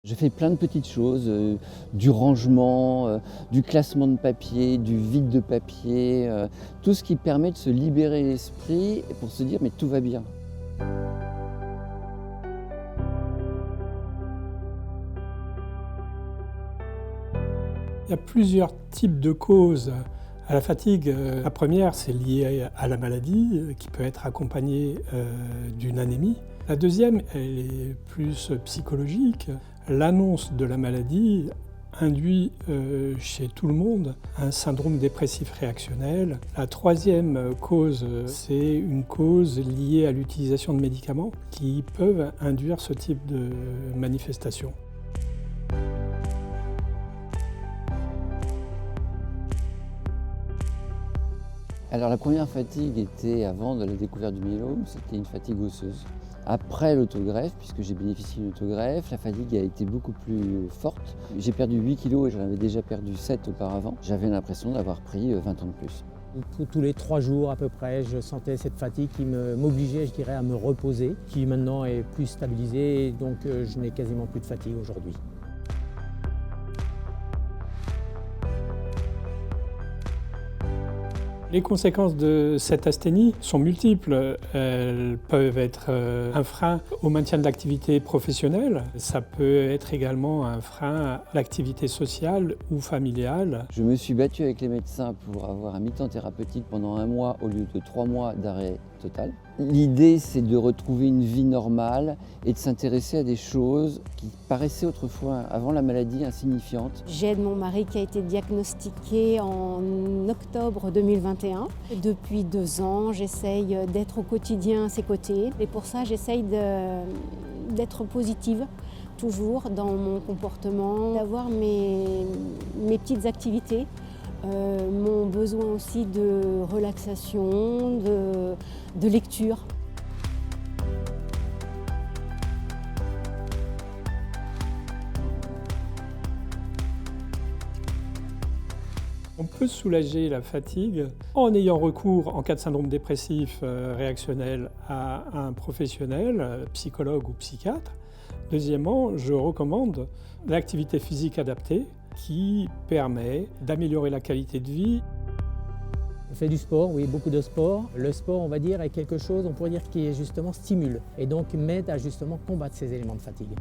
Je fais plein de petites choses, du rangement, du classement de papier, du vide de papier, tout ce qui permet de se libérer l'esprit et pour se dire mais tout va bien. Il y a plusieurs types de causes à la fatigue. La première, c'est lié à la maladie, qui peut être accompagnée d'une anémie. La deuxième, elle est plus psychologique. L'annonce de la maladie induit chez tout le monde un syndrome dépressif réactionnel. La troisième cause, c'est une cause liée à l'utilisation de médicaments qui peuvent induire ce type de manifestation. Alors la première fatigue était avant de la découverte du myélome, c'était une fatigue osseuse. Après l'autogreffe, puisque j'ai bénéficié d'une autogreffe, la fatigue a été beaucoup plus forte. J'ai perdu 8 kilos et j'en avais déjà perdu 7 auparavant. J'avais l'impression d'avoir pris 20 ans de plus. Tous les 3 jours à peu près, je sentais cette fatigue qui m'obligeait, je dirais, à me reposer, qui maintenant est plus stabilisée, et donc je n'ai quasiment plus de fatigue aujourd'hui. Les conséquences de cette asthénie sont multiples. Elles peuvent être un frein au maintien de l'activité professionnelle. Ça peut être également un frein à l'activité sociale ou familiale. Je me suis battu avec les médecins pour avoir un mi-temps thérapeutique pendant 1 mois au lieu de 3 mois d'arrêt total. L'idée, c'est de retrouver une vie normale et de s'intéresser à des choses qui paraissaient autrefois, avant la maladie, insignifiantes. J'aide mon mari qui a été diagnostiqué en octobre 2021. Depuis 2 ans, j'essaye d'être au quotidien à ses côtés. Et pour ça, j'essaye d'être positive, toujours dans mon comportement, d'avoir mes petites activités. Mon besoin aussi de relaxation, de lecture. On peut soulager la fatigue en ayant recours, en cas de syndrome dépressif réactionnel, à un professionnel, psychologue ou psychiatre. Deuxièmement, je recommande l'activité physique adaptée qui permet d'améliorer la qualité de vie. On fait du sport, oui, beaucoup de sport. Le sport, on va dire, est quelque chose, on pourrait dire, qui est justement stimule et donc m'aide à justement combattre ces éléments de fatigue.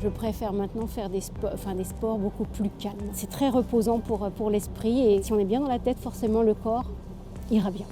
Je préfère maintenant faire des sports beaucoup plus calmes. C'est très reposant pour l'esprit et si on est bien dans la tête, forcément le corps ira bien.